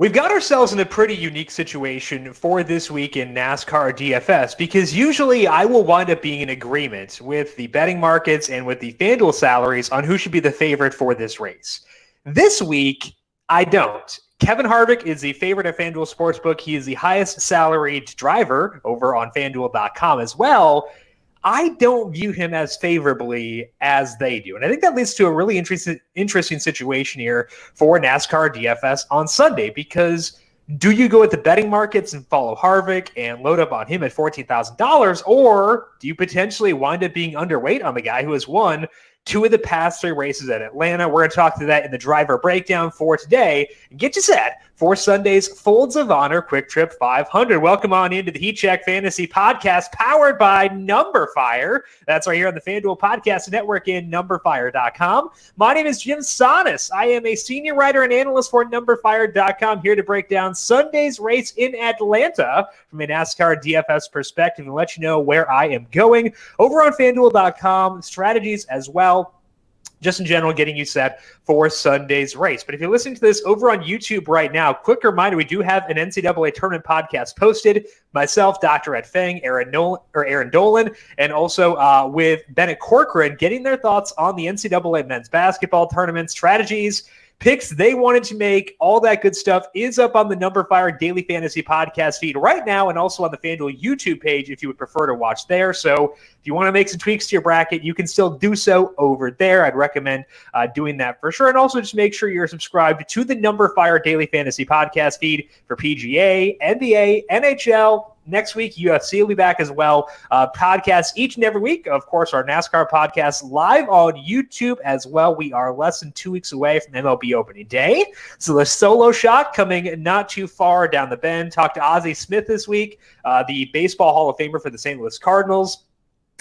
We've got ourselves in a pretty unique situation for this week in NASCAR DFS because usually I will wind up being in agreement with the betting markets and with the FanDuel salaries on who should be the favorite for this race. This week, I don't. Kevin Harvick is the favorite at FanDuel Sportsbook. He is the highest salaried driver over on FanDuel.com as well. I don't view him as favorably as they do. And I think that leads to a really interesting situation here for NASCAR DFS on Sunday, because do you go with the betting markets and follow Harvick and load up on him at $14,000, or do you potentially wind up being underweight on the guy who has won 2 of the past 3 races at Atlanta? We're going to talk to that in the driver breakdown for today and get you set for Sunday's Folds of Honor QuikTrip 500. Welcome on into the Heat Check Fantasy Podcast powered by numberFire. That's right here on the FanDuel Podcast Network and numberFire.com. My name is Jim Sonis. I am a senior writer and analyst for numberFire.com, here to break down Sunday's race in Atlanta from a NASCAR DFS perspective and let you know where I am going. Over on FanDuel.com, strategies as well. Just in general, getting you set for Sunday's race. But if you're listening to this over on YouTube right now, quick reminder, we do have an NCAA tournament podcast posted. Myself, Dr. Ed Feng, Aaron Dolan, and also with Bennett Corcoran, getting their thoughts on the NCAA men's basketball tournament strategies, picks they wanted to make, all that good stuff is up on the numberFire Daily Fantasy Podcast feed right now, and also on the FanDuel YouTube page if you would prefer to watch there. So if you want to make some tweaks to your bracket, you can still do so over there. I'd recommend doing that for sure. And also just make sure you're subscribed to the numberFire Daily Fantasy Podcast feed for PGA, NBA, NHL. Next week, UFC will be back as well. Podcasts each and every week. Of course, our NASCAR podcast live on YouTube as well. We are less than 2 weeks away from MLB opening day. So the solo shot coming not too far down the bend. Talked to Ozzie Smith this week, the Baseball Hall of Famer for the St. Louis Cardinals,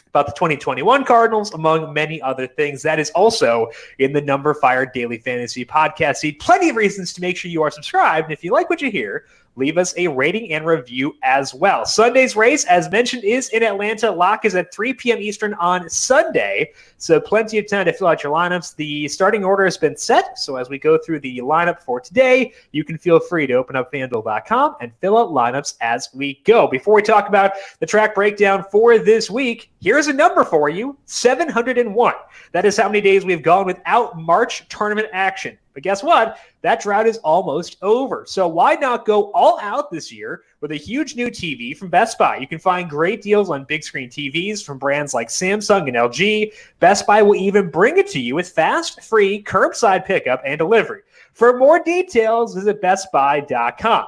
about the 2021 Cardinals, among many other things. That is also in the numberFire Daily Fantasy Podcast feed. Plenty of reasons to make sure you are subscribed. And if you like what you hear, leave us a rating and review as well. Sunday's race, as mentioned, is in Atlanta. Lock is at 3 p.m. Eastern on Sunday, so plenty of time to fill out your lineups. The starting order has been set, so as we go through the lineup for today, you can feel free to open up FanDuel.com and fill out lineups as we go. Before we talk about the track breakdown for this week, here's a number for you, 701. That is how many days we've gone without March tournament action. But guess what? That drought is almost over. So why not go all out this year with a huge new TV from Best Buy? You can find great deals on big screen TVs from brands like Samsung and LG. Best Buy will even bring it to you with fast, free curbside pickup and delivery. For more details, visit bestbuy.com.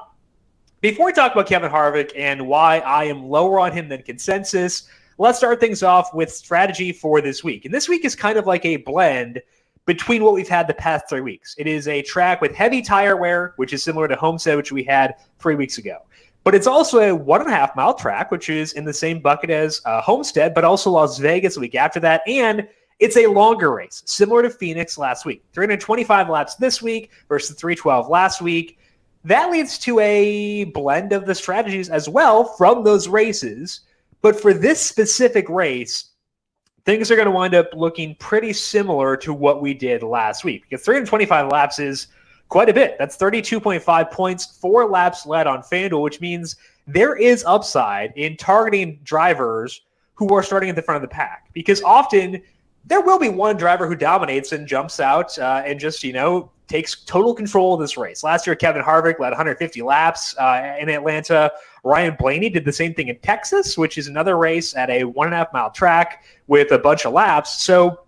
Before we talk about Kevin Harvick and why I am lower on him than consensus, let's start things off with strategy for this week. And this week is kind of like a blend between what we've had the past 3 weeks. It is a track with heavy tire wear, which is similar to Homestead, which we had 3 weeks ago. But it's also a 1.5 mile track, which is in the same bucket as Homestead, but also Las Vegas the week after that. And it's a longer race, similar to Phoenix last week. 325 laps this week versus 312 last week. That leads to a blend of the strategies as well from those races. But for this specific race, things are going to wind up looking pretty similar to what we did last week, because 325 laps is quite a bit. That's 32.5 points, 4 laps led on FanDuel, which means there is upside in targeting drivers who are starting at the front of the pack, because often there will be one driver who dominates and jumps out and just, takes total control of this race. Last year, Kevin Harvick led 150 laps in Atlanta. Ryan Blaney did the same thing in Texas, which is another race at a 1.5 mile track with a bunch of laps. So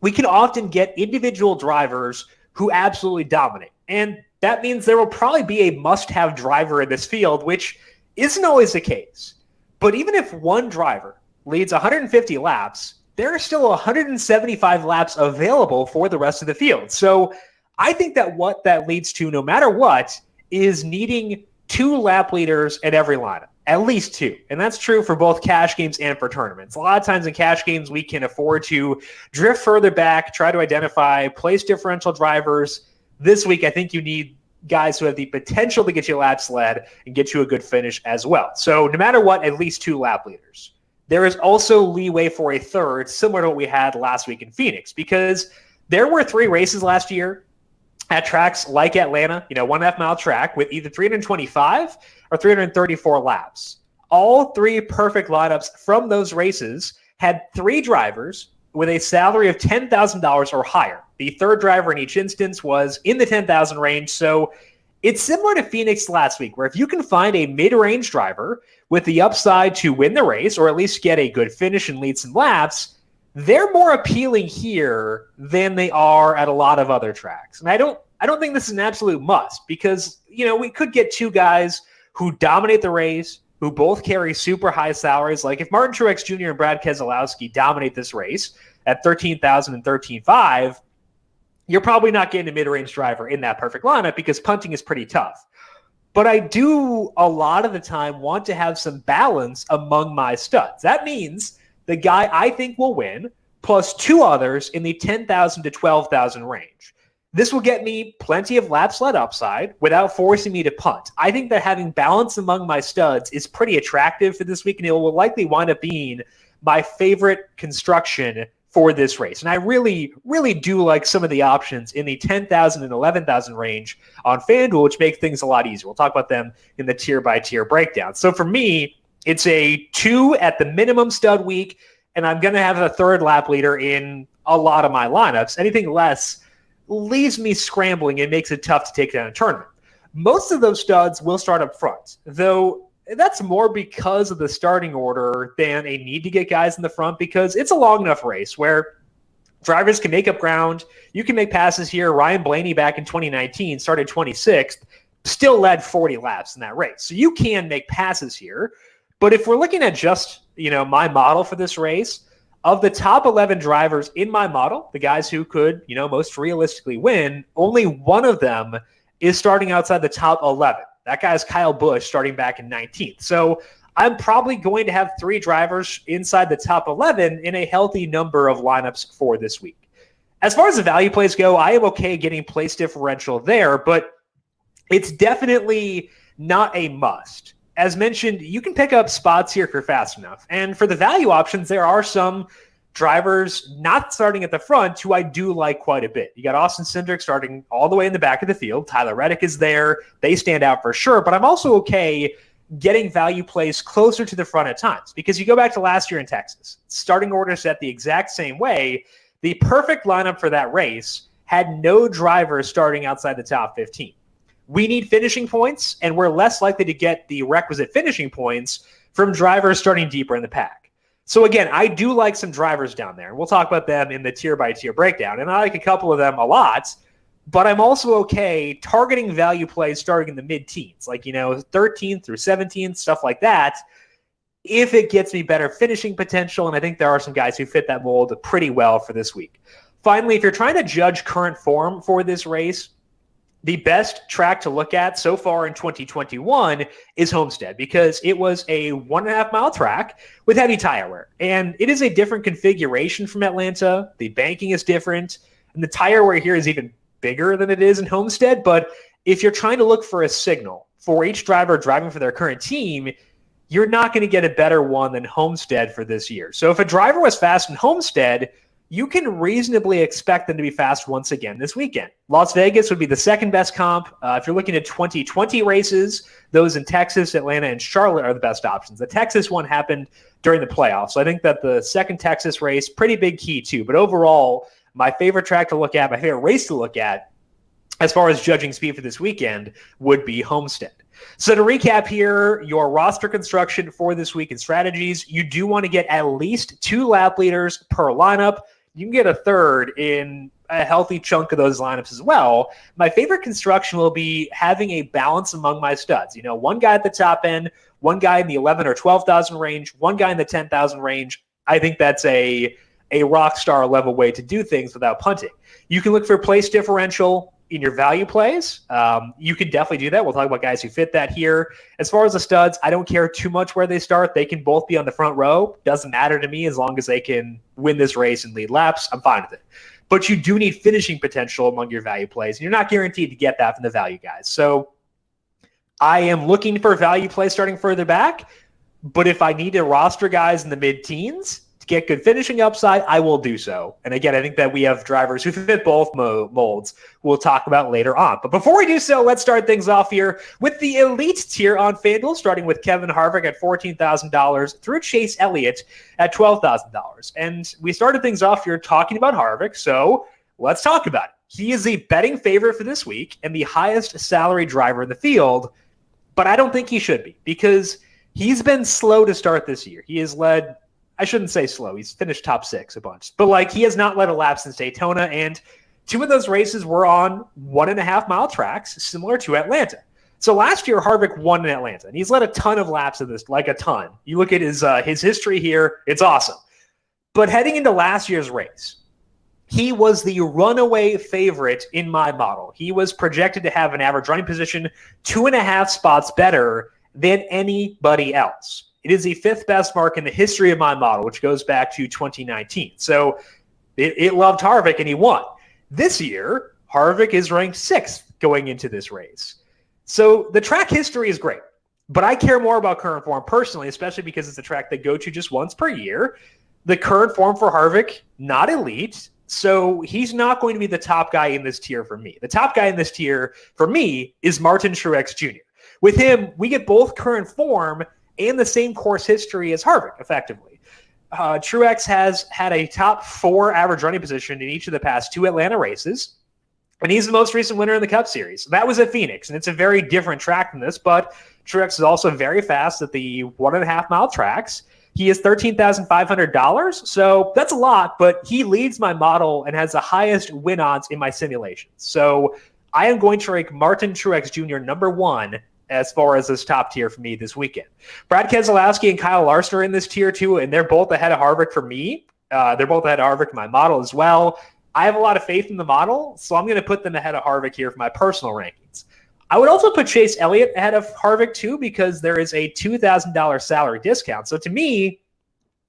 we can often get individual drivers who absolutely dominate. And that means there will probably be a must-have driver in this field, which isn't always the case. But even if one driver leads 150 laps, there are still 175 laps available for the rest of the field. So I think that what that leads to, no matter what, is needing 2 lap leaders at every lineup, at least 2. And that's true for both cash games and for tournaments. A lot of times in cash games, we can afford to drift further back, try to identify place differential drivers. This week, I think you need guys who have the potential to get you laps led and get you a good finish as well. So no matter what, at least 2 lap leaders. There is also leeway for a third, similar to what we had last week in Phoenix, because there were 3 races last year at tracks like Atlanta, 1.5 mile track with either 325 or 334 laps. All three perfect lineups from those races had three drivers with a salary of $10,000 or higher. The third driver in each instance was in the 10,000 range. So it's similar to Phoenix last week, where if you can find a mid-range driver with the upside to win the race or at least get a good finish and lead some laps, they're more appealing here than they are at a lot of other tracks. And I don't think this is an absolute must because, we could get two guys who dominate the race, who both carry super high salaries. Like if Martin Truex Jr. and Brad Keselowski dominate this race at $13,000 and $13,500, you're probably not getting a mid-range driver in that perfect lineup because punting is pretty tough. But I do a lot of the time want to have some balance among my studs. That means the guy I think will win plus two others in the 10,000 to 12,000 range. This will get me plenty of lap sled upside without forcing me to punt. I think that having balance among my studs is pretty attractive for this week, and it will likely wind up being my favorite construction for this race. And I really, really do like some of the options in the 10,000 and 11,000 range on FanDuel, which makes things a lot easier. We'll talk about them in the tier-by-tier breakdown. So for me, it's a 2 at the minimum stud week, and I'm going to have a third lap leader in a lot of my lineups. Anything less leaves me scrambling and makes it tough to take down a tournament. Most of those studs will start up front, though that's more because of the starting order than a need to get guys in the front because it's a long enough race where drivers can make up ground. You can make passes here. Ryan Blaney back in 2019 started 26th, still led 40 laps in that race. So you can make passes here. But if we're looking at just, my model for this race, of the top 11 drivers in my model, the guys who could, most realistically win, only one of them is starting outside the top 11. That guy is Kyle Busch starting back in 19th. So I'm probably going to have three drivers inside the top 11 in a healthy number of lineups for this week. As far as the value plays go, I am okay getting place differential there, but it's definitely not a must. As mentioned, you can pick up spots here if you're fast enough. And for the value options, there are some drivers not starting at the front who I do like quite a bit. You got Austin Cindric starting all the way in the back of the field. Tyler Reddick is there. They stand out for sure. But I'm also okay getting value plays closer to the front at times because you go back to last year in Texas. Starting order set the exact same way. The perfect lineup for that race had no drivers starting outside the top 15. We need finishing points, and we're less likely to get the requisite finishing points from drivers starting deeper in the pack. So again, I do like some drivers down there, and we'll talk about them in the tier-by-tier breakdown, and I like a couple of them a lot, but I'm also okay targeting value plays starting in the mid-teens, like, 13th through 17th, stuff like that, if it gets me better finishing potential, and I think there are some guys who fit that mold pretty well for this week. Finally, if you're trying to judge current form for this race, the best track to look at so far in 2021 is Homestead because it was a 1.5 mile track with heavy tire wear. And it is a different configuration from Atlanta. The banking is different. And the tire wear here is even bigger than it is in Homestead. But if you're trying to look for a signal for each driver driving for their current team, you're not going to get a better one than Homestead for this year. So if a driver was fast in Homestead, you can reasonably expect them to be fast once again this weekend. Las Vegas would be the second best comp. If you're looking at 2020 races, those in Texas, Atlanta, and Charlotte are the best options. The Texas one happened during the playoffs. So I think that the second Texas race, pretty big key too. But overall, my favorite track to look at, my favorite race to look at, as far as judging speed for this weekend, would be Homestead. So to recap here, your roster construction for this week and strategies, you do want to get at least 2 lap leaders per lineup. You can get a third in a healthy chunk of those lineups as well. My favorite construction will be having a balance among my studs. One guy at the top end, one guy in the 11 or 12,000 range, one guy in the 10,000 range. I think that's a rock star level way to do things without punting. You can look for place differential in your value plays. You can definitely do that. We'll talk about guys who fit that here. As far as the studs, I don't care too much where they start. They can both be on the front row. Doesn't matter to me as long as they can win this race and lead laps. I'm fine with it. But you do need finishing potential among your value plays, and you're not guaranteed to get that from the value guys. So I am looking for value plays starting further back, but if I need to roster guys in the mid-teens to get good finishing upside, I will do so. And again, I think that we have drivers who fit both molds we'll talk about later on. But before we do so, let's start things off here with the elite tier on FanDuel, starting with Kevin Harvick at $14,000 through Chase Elliott at $12,000. And we started things off here talking about Harvick, so let's talk about it. He is a betting favorite for this week and the highest salary driver in the field, but I don't think he should be because he's been slow to start this year. He has led, I shouldn't say slow, he's finished top 6 a bunch, but he has not led a lap since Daytona, and 2 of those races were on 1.5-mile tracks, similar to Atlanta. So last year, Harvick won in Atlanta, and he's led a ton of laps of this, like a ton. You look at his history here, it's awesome. But heading into last year's race, he was the runaway favorite in my model. He was projected to have an average running position 2.5 spots better than anybody else. It is the 5th best mark in the history of my model, which goes back to 2019. So it loved Harvick, and he won. This year, Harvick is ranked 6th going into this race. So the track history is great, but I care more about current form personally, especially because it's a track they go to just once per year. The current form for Harvick, not elite. So he's not going to be the top guy in this tier for me. The top guy in this tier for me is Martin Truex Jr. With him, we get both current form and the same course history as Harvick, effectively. Truex has had a top 4 average running position in each of the past 2 Atlanta races, and he's the most recent winner in the Cup Series. That was at Phoenix, and it's a very different track than this, but Truex is also very fast at the 1.5-mile tracks. He is $13,500, so that's a lot, but he leads my model and has the highest win odds in my simulations. So I am going to rank Martin Truex Jr. number 1 as far as this top tier for me this weekend. Brad Keselowski and Kyle Larson are in this tier too, and they're both ahead of Harvick for me. They're both ahead of Harvick in my model as well. I have a lot of faith in the model, so I'm going to put them ahead of Harvick here for my personal rankings. I would also put Chase Elliott ahead of Harvick too because there is a $2,000 salary discount. So to me,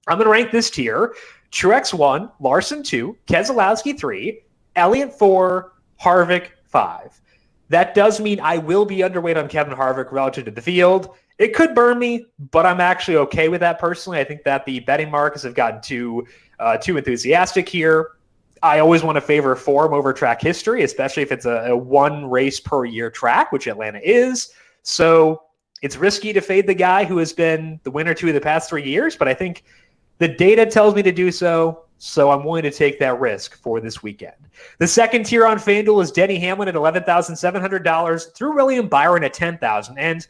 I'm going to rank this tier: Truex 1, Larson 2, Keselowski 3, Elliott 4, Harvick 5. That does mean I will be underweight on Kevin Harvick relative to the field. It could burn me, but I'm actually okay with that personally. I think that the betting markets have gotten too enthusiastic here. I always want to favor form over track history, especially if it's a 1 race per year track, which Atlanta is. So it's risky to fade the guy who has been the winner 2 of the past 3 years, but I think the data tells me to do so. So I'm willing to take that risk for this weekend. The second tier on FanDuel is Denny Hamlin at $11,700 through William Byron at $10,000. And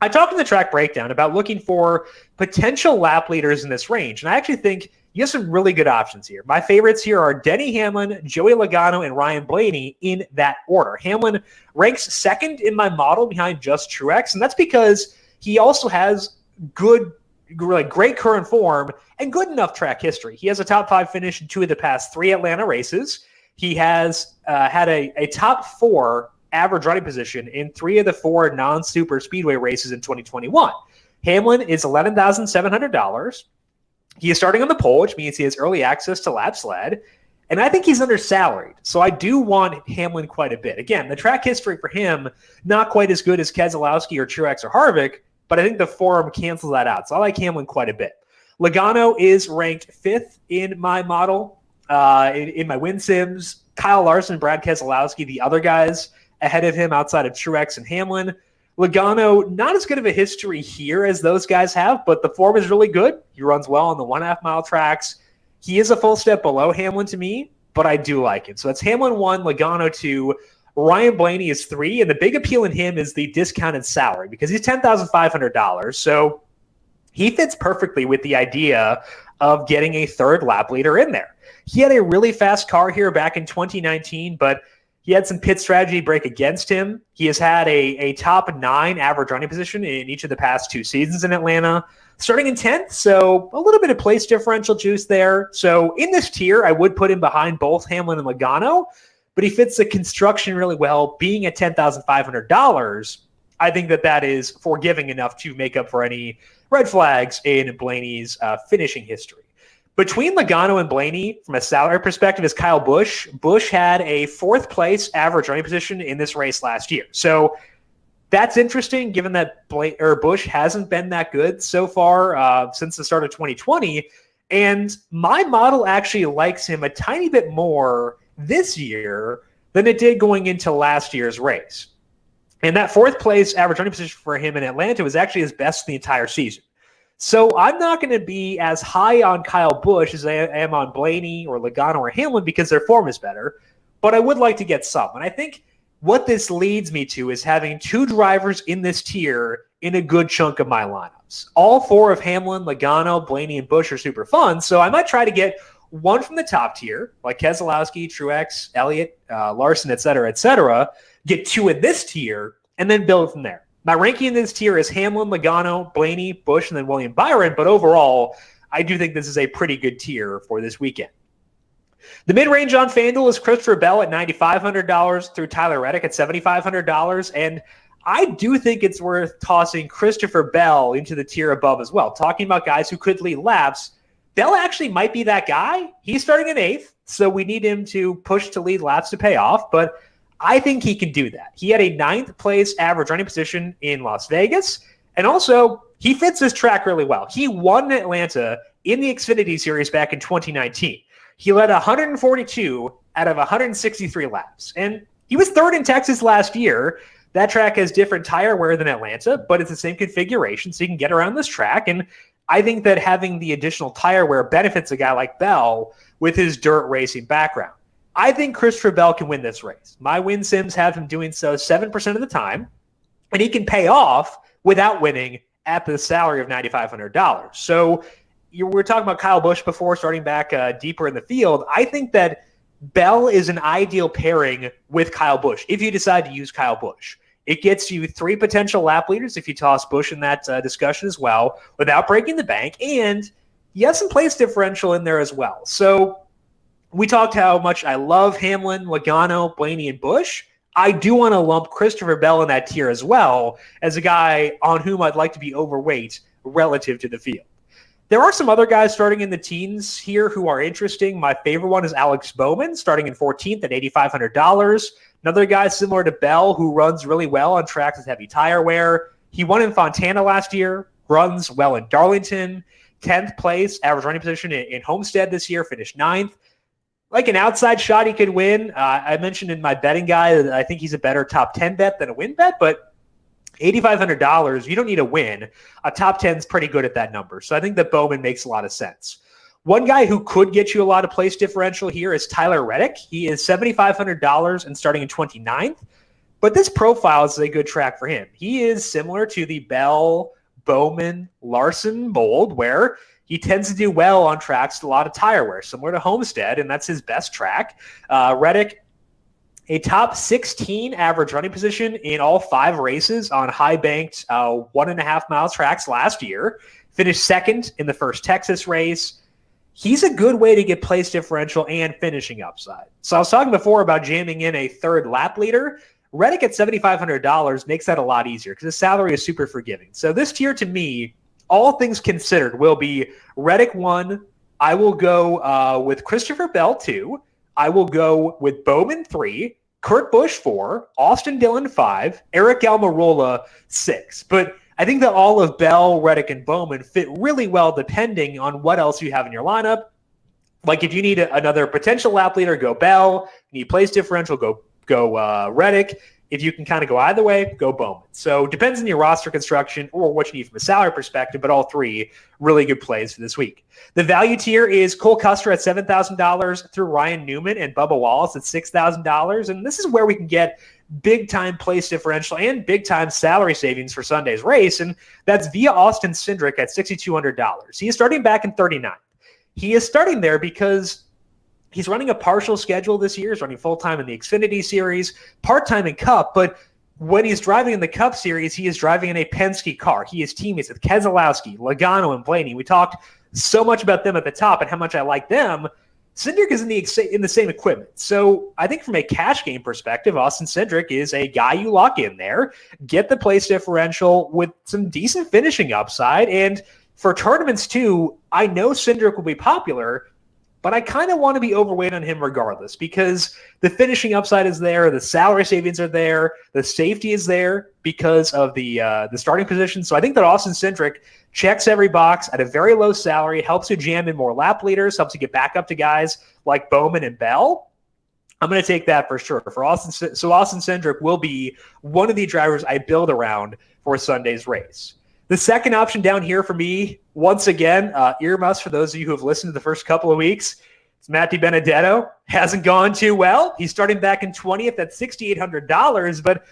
I talked in the track breakdown about looking for potential lap leaders in this range. And I actually think you have some really good options here. My favorites here are Denny Hamlin, Joey Logano, and Ryan Blaney in that order. Hamlin ranks 2nd in my model behind just Truex, and that's because he also has great current form and good enough track history. He has a top 5 finish in 2 of the past 3 Atlanta races. He has had a top 4 average running position in 3 of the 4 non-super speedway races in 2021. Hamlin is $11,700. He is starting on the pole, which means he has early access to laps led. And I think he's undersalaried. So I do want Hamlin quite a bit. Again, the track history for him, not quite as good as Keselowski or Truex or Harvick, but I think the form cancels that out. So I like Hamlin quite a bit. Logano is ranked 5th in my model, in my win sims. Kyle Larson, Brad Keselowski, the other guys ahead of him outside of Truex and Hamlin. Logano, not as good of a history here as those guys have, but the form is really good. He runs well on the 1.5-mile tracks. He is a full step below Hamlin to me, but I do like him. So that's Hamlin 1, Logano 2, Ryan Blaney is 3, and the big appeal in him is the discounted salary because he's $10,500. So he fits perfectly with the idea of getting a 3rd lap leader in there. He had a really fast car here back in 2019, but he had some pit strategy break against him. He has had a top 9 average running position in each of the past 2 seasons in Atlanta, starting in 10th, so a little bit of place differential juice there. So in this tier, I would put him behind both Hamlin and Logano, but he fits the construction really well. Being at $10,500, I think that is forgiving enough to make up for any red flags in Blaney's finishing history. Between Logano and Blaney, from a salary perspective, is Kyle Busch. Busch had a 4th place average running position in this race last year. So that's interesting given that Busch hasn't been that good so far since the start of 2020. And my model actually likes him a tiny bit more this year than it did going into last year's race. And that fourth place average running position for him in Atlanta was actually his best in the entire season. So I'm not going to be as high on Kyle Busch as I am on Blaney or Logano or Hamlin because their form is better, but I would like to get some. And I think what this leads me to is having two drivers in this tier in a good chunk of my lineups. All four of Hamlin, Logano, Blaney, and Busch are super fun, so I might try to get one from the top tier, like Keselowski, Truex, Elliott, Larson, et cetera, get two in this tier, and then build from there. My ranking in this tier is Hamlin, Logano, Blaney, Busch, and then William Byron, but overall, I do think this is a pretty good tier for this weekend. The mid-range on FanDuel is Christopher Bell at $9,500 through Tyler Reddick at $7,500, and I do think it's worth tossing Christopher Bell into the tier above as well. Talking about guys who could lead laps, Bell actually might be that guy. He's starting in 8th, so we need him to push to lead laps to pay off, but I think he can do that. He had a 9th place average running position in Las Vegas, and also he fits this track really well. He won in Atlanta in the Xfinity Series back in 2019. He led 142 out of 163 laps, and he was 3rd in Texas last year. That track has different tire wear than Atlanta, but it's the same configuration, so you can get around this track, and I think that having the additional tire wear benefits a guy like Bell with his dirt racing background. I think Christopher Bell can win this race. My win sims have him doing so 7% of the time, and he can pay off without winning at the salary of $9,500. So we were talking about Kyle Busch before, starting back deeper in the field. I think that Bell is an ideal pairing with Kyle Busch if you decide to use Kyle Busch. It gets you 3 potential lap leaders if you toss Busch in that discussion as well without breaking the bank, and you have some place differential in there as well. So we talked how much I love Hamlin, Logano, Blaney, and Busch. I do want to lump Christopher Bell in that tier as well as a guy on whom I'd like to be overweight relative to the field. There are some other guys starting in the teens here who are interesting. My favorite one is Alex Bowman, starting in 14th at $8,500. Another guy similar to Bell who runs really well on tracks with heavy tire wear. He won in Fontana last year, runs well in Darlington, 10th place, average running position in Homestead this year, finished 9th. Like an outside shot he could win. I mentioned in my betting guide that I think he's a better top 10 bet than a win bet, but $8,500, you don't need a win. A top 10 is pretty good at that number. So I think that Bowman makes a lot of sense. One guy who could get you a lot of place differential here is Tyler Reddick. He is $7,500 and starting in 29th. But this profile is a good track for him. He is similar to the Bell, Bowman, Larson mold, where he tends to do well on tracks with a lot of tire wear, similar to Homestead, and that's his best track. Reddick, a top 16 average running position in all 5 races on high-banked 1.5 mile tracks last year. Finished 2nd in the first Texas race. He's a good way to get place differential and finishing upside. So I was talking before about jamming in a 3rd lap leader. Reddick at $7,500 makes that a lot easier because his salary is super forgiving. So this tier to me, all things considered, will be Reddick 1. I will go with Christopher Bell 2. I will go with Bowman 3, Kurt Busch 4, Austin Dillon 5, Eric Almirola 6. But I think that all of Bell, Reddick, and Bowman fit really well depending on what else you have in your lineup. Like if you need another potential lap leader, go Bell. You need place differential, go Reddick. If you can kind of go either way, go Bowman. So depends on your roster construction or what you need from a salary perspective, but all 3 really good plays for this week. The value tier is Cole Custer at $7,000 through Ryan Newman and Bubba Wallace at $6,000. And this is where we can get big-time place differential and big-time salary savings for Sunday's race, and that's via Austin Cindric at $6,200. He is starting back in 39th. He is starting there because he's running a partial schedule this year. He's running full-time in the Xfinity Series, part-time in Cup, but when he's driving in the Cup Series, he is driving in a Penske car. He is teammates with Keselowski, Logano, and Blaney. We talked so much about them at the top and how much I like them. Cindric is in the same equipment. So I think from a cash game perspective, Austin Cindric is a guy you lock in there, get the place differential with some decent finishing upside. And for tournaments too, I know Cindric will be popular, but I kind of want to be overweight on him regardless because the finishing upside is there, the salary savings are there, the safety is there because of the starting position. So I think that Austin Cindric checks every box at a very low salary, helps you jam in more lap leaders, helps you get back up to guys like Bowman and Bell. I'm going to take that for sure. So Austin Cindric will be one of the drivers I build around for Sunday's race. The second option down here for me, once again, earmuffs for those of you who have listened to the first couple of weeks, it's Matty Benedetto. Hasn't gone too well. He's starting back in 20th at $6,800, but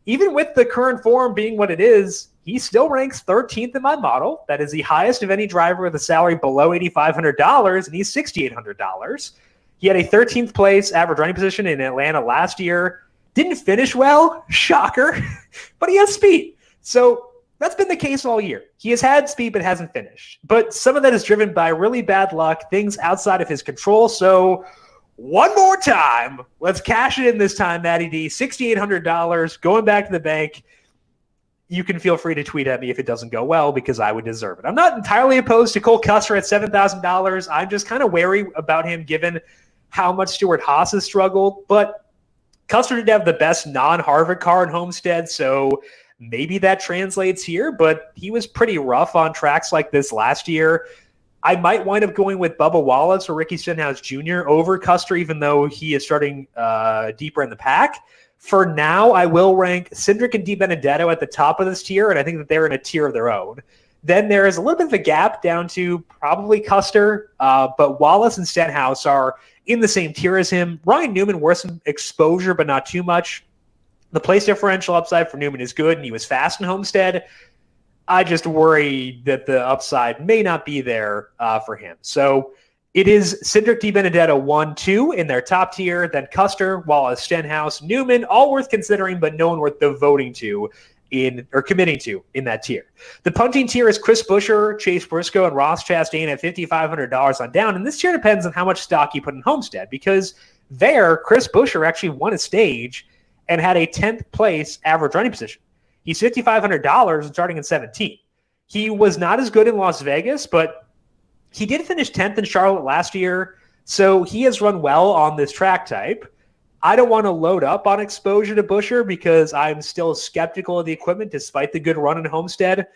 even with the current form being what it is, he still ranks 13th in my model. That is the highest of any driver with a salary below $8,500, and he's $6,800. He had a 13th place average running position in Atlanta last year. Didn't finish well, shocker, but he has speed. So that's been the case all year. He has had speed but hasn't finished. But some of that is driven by really bad luck, things outside of his control. So one more time, let's cash it in this time, Matty D. $6,800 going back to the bank. You can feel free to tweet at me if it doesn't go well because I would deserve it. I'm not entirely opposed to Cole Custer at $7,000. I'm just kind of wary about him given how much Stewart Haas has struggled. But Custer did have the best non-Harvick car in Homestead, so maybe that translates here. But he was pretty rough on tracks like this last year. I might wind up going with Bubba Wallace or Ricky Stenhouse Jr. over Custer, even though he is starting deeper in the pack. For now, I will rank Cindric and Benedetto at the top of this tier, and I think that they're in a tier of their own. Then there is a little bit of a gap down to probably Custer, but Wallace and Stenhouse are in the same tier as him. Ryan Newman worth some exposure, but not too much. The place differential upside for Newman is good, and he was fast in Homestead. I just worry that the upside may not be there for him. So it is Cindric, Benedetto 1, 2 in their top tier, then Custer, Wallace, Stenhouse, Newman, all worth considering, but no one worth devoting to committing to in that tier. The punting tier is Chris Buescher, Chase Briscoe, and Ross Chastain at $5,500 on down. And this tier depends on how much stock you put in Homestead, because there, Chris Buescher actually won a stage and had a 10th place average running position. He's $5,500 and starting in 17th. He was not as good in Las Vegas, but he did finish 10th in Charlotte last year, so he has run well on this track type. I don't want to load up on exposure to Buescher because I'm still skeptical of the equipment despite the good run in Homestead.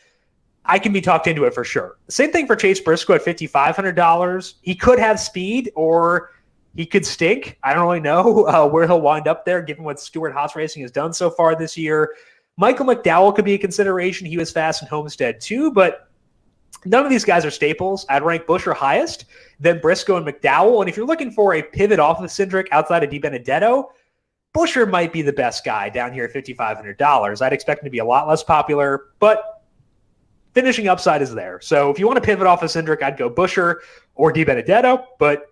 I can be talked into it for sure. Same thing for Chase Briscoe at $5,500. He could have speed or he could stink. I don't really know where he'll wind up there given what Stewart Haas Racing has done so far this year. Michael McDowell could be a consideration. He was fast in Homestead too, but none of these guys are staples. I'd rank Buescher highest, then Briscoe and McDowell. And if you're looking for a pivot off of Cindric outside of Benedetto, Buescher might be the best guy down here at $5,500. I'd expect him to be a lot less popular, but finishing upside is there. So if you want to pivot off of Cindric, I'd go Buescher or Benedetto, but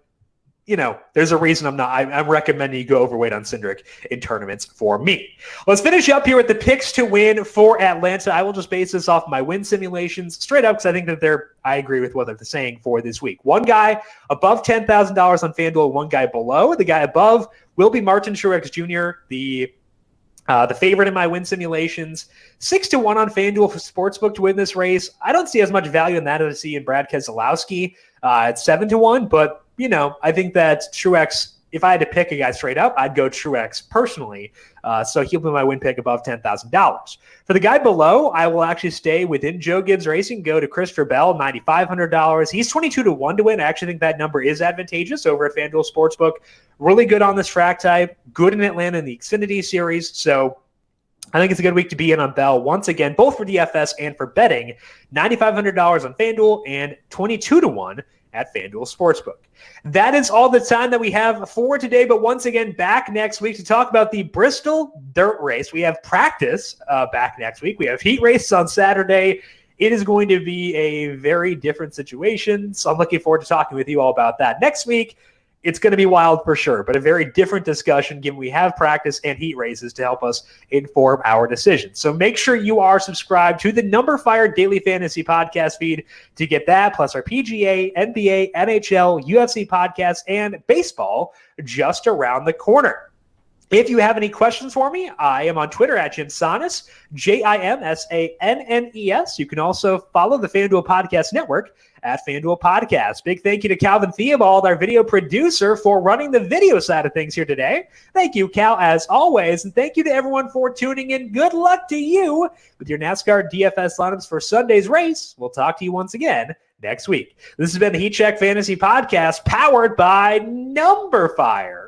you know, there's a reason I'm recommending you go overweight on Cindric in tournaments for me. Let's finish up here with the picks to win for Atlanta. I will just base this off my win simulations straight up because I think that I agree with what they're saying for this week. One guy above $10,000 on FanDuel, one guy below. The guy above will be Martin Truex Jr., the favorite in my win simulations. 6-1 on FanDuel for Sportsbook to win this race. I don't see as much value in that as I see in Brad Keselowski at 7-1, but you know, I think that Truex, if I had to pick a guy straight up, I'd go Truex personally. So he'll be my win pick above $10,000. For the guy below, I will actually stay within Joe Gibbs Racing, go to Christopher Bell, $9,500. He's 22-1 to win. I actually think that number is advantageous over at FanDuel Sportsbook. Really good on this track type, good in Atlanta in the Xfinity Series. So I think it's a good week to be in on Bell once again, both for DFS and for betting. $9,500 on FanDuel and 22-1 at FanDuel Sportsbook. That is all the time that we have for today, but once again, back next week to talk about the Bristol Dirt Race. We have practice back next week. We have heat races on Saturday. It is going to be a very different situation, so I'm looking forward to talking with you all about that next week. It's going to be wild for sure, but a very different discussion given we have practice and heat races to help us inform our decisions. So make sure you are subscribed to the numberFire Daily Fantasy Podcast feed to get that, plus our PGA, NBA, NHL, UFC podcasts, and baseball just around the corner. If you have any questions for me, I am on Twitter at Jimsannes, JIMSANNES. You can also follow the FanDuel Podcast Network at FanDuel Podcast. Big thank you to Calvin Theobald, our video producer, for running the video side of things here today. Thank you, Cal, as always. And thank you to everyone for tuning in. Good luck to you with your NASCAR DFS lineups for Sunday's race. We'll talk to you once again next week. This has been the Heat Check Fantasy Podcast, powered by numberFire.